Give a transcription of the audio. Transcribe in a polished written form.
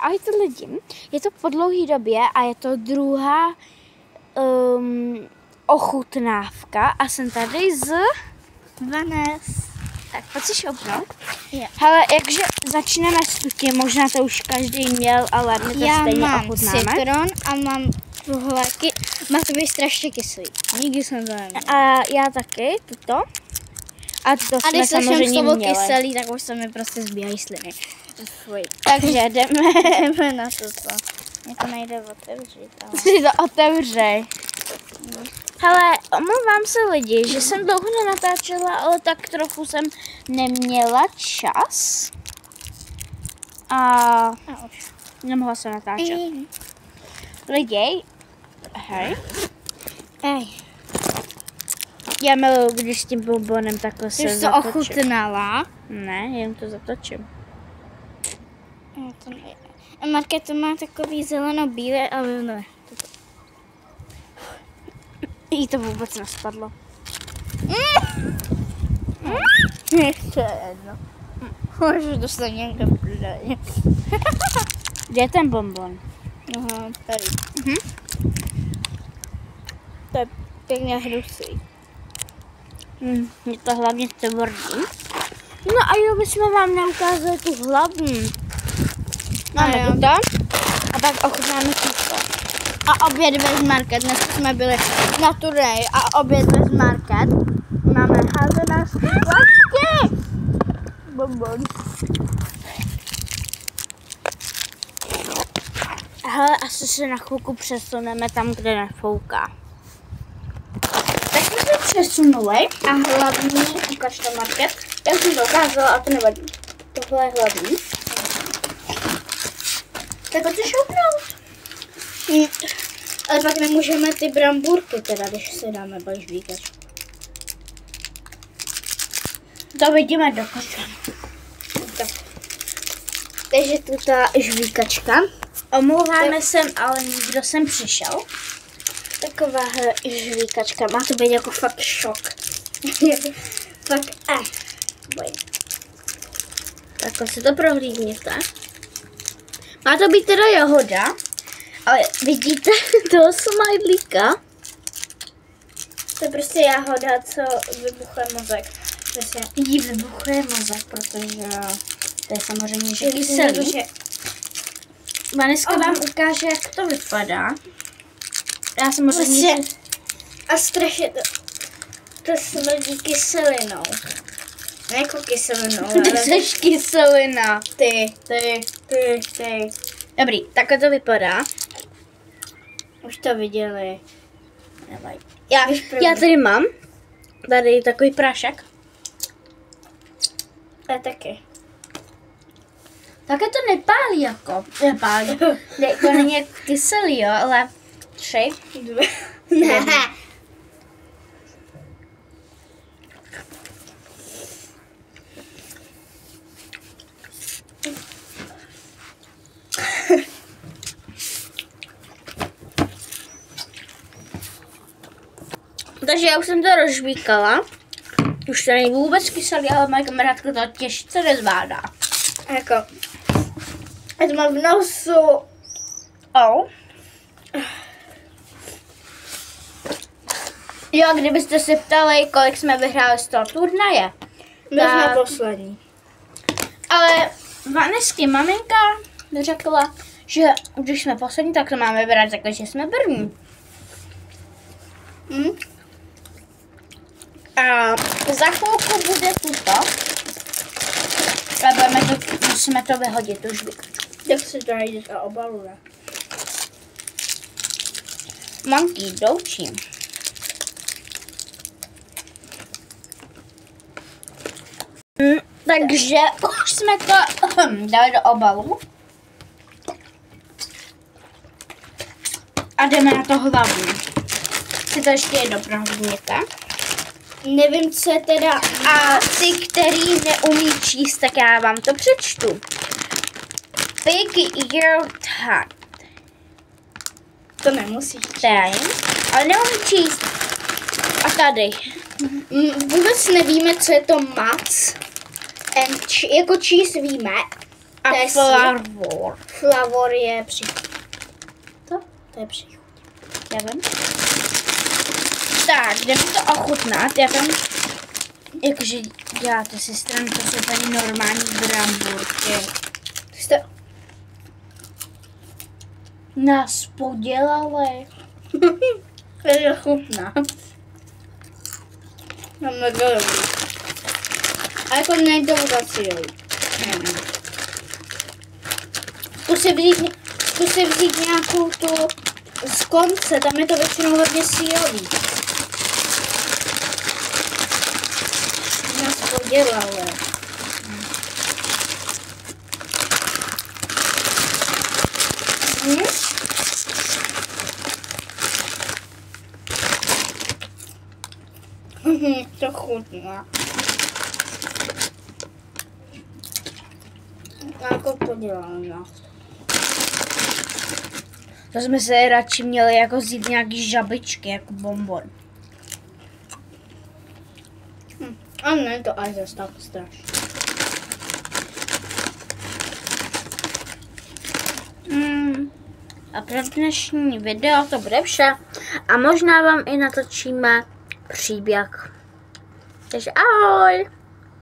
Ahojte lidi, je to po dlouhé době a je to druhá ochutnávka a jsem tady z Vanes. Tak pojď si šoupnout. Yeah. Hele, jakže začneme s tutím, možná to už každý měl, ale my to stejně ochutnáme. Já mám citron a mám tuhleky, má to být strašně kyslý. Nikdy jsem to neměla. A já taky, tuto. A to A jsme když slyším samozřejmě slovo měli. kyselý, tak už se mi prostě zbíhají sliny. Fuj. Takže jdeme na to. Mně to nejde otevřít, ale... si to otevřej. Hele, omlouvám se lidi, že jsem dlouho nenatáčela, ale tak trochu jsem neměla čas. A už. nemohla se natáčet. Lidi, hej. Ej. Já miluji, když s tím bonbonem takhle se Ty jsi to zatočím. ochutnala? Ne, jen to zatočím. No, to nejde. A Marka to má takový zeleno-bílé, ale ne. Jí to vůbec nespadlo. Ještě jedno. Můžu dostat někde v prdeli. Kde je ten bonbon? Aha, tady. To je pěkně hrusný. Je to hlavně tvrdý. No a jo, bychom vám neukázali tu hlavní. Máme jo. tuto a pak ochutnáme tuto. A oběd bez market. Dnes jsme byli na turnaji a oběd bez market. Máme házenářské plašky. Bonbon. Hele, asi se na chvilku přesuneme tam, kde nefouká. Tak jsme se přesunuli a hlavní, ukaž to market. Já jsem to ukázala a to nevadí. Tohle je hlavní. Tak pojď si šoupnout. Ale pak nemůžeme ty brambůrky teda, když si dáme žvíkačku. To vidíme do koše. Takže tu ta žvíkačka. Omlouváme se, ale nikdo sem přišel. Taková žvíkačka. Má to být jako fakt šok. Fakt boj. Takhle si to prohlídněte. Má to být teda jahoda, ale vidíte toho smajlíka? To je prostě jahoda, co vybuchuje mozek. Prostě jí vybuchuje mozek, protože to je samozřejmě že kyselý. Vaneska vám ukáže, jak to vypadá. Já samozřejmě... A strašně to smrdí kyselinou. Ne jako kyselinou, Ty ale... seš kyselina. Ty. Dobrý, takhle to vypadá. Už to viděli. Já tady mám tady takový prášek. Já taky. Také to nepálí jako. Nepálí. Ne, to není jako kyselý, jo, ale 3. Ne. Takže já už jsem to rozžvíkala. Už to není vůbec kyselý, ale moje kamarádka to těžce nezvládá. Jako. Já to mám v nosu. Jo, kdybyste se ptali, kolik jsme vyhráli z toho turnaje. My jsme poslední. Ale Vanesky maminka řekla, že když jsme poslední, tak to máme vybrat takhle, že jsme první. A za chvilku bude tuto. A musíme to vyhodit už. Jak se to najde a obaluje. Monkey, doučím. Takže už jsme to dali do obalu. A jdeme na to hlavní. Si to ještě jednou prohlídněte. Nevím, co je teda... A ty, který neumí číst, tak já vám to přečtu. Big ear tart. To nemusíš. Time, ale neumí číst. A tady. Vůbec nevíme, co je to mac. Jako číst víme, A flavor. Flavor je příchuť. To je příchuť. Já vím. Tak, jdeme to ochutnat. Já tam, jakože děláte si stranu, to jsou tady normální bramburky. Jste nás podělali. To je chutná. No, mega dobrý. A jako není to vůbec sírový. Zkusy vzít nějakou tu z konce, tam je to většinou hodně sírový. Nás podělali. To chutná. Jako podělané. To jsme se radši měli jako vzít nějaký žabičky, jako bonbon. A ne, to až zase tak strašně. A pro dnešní video to bude vše. A možná vám i natočíme příběh. Takže ahoj!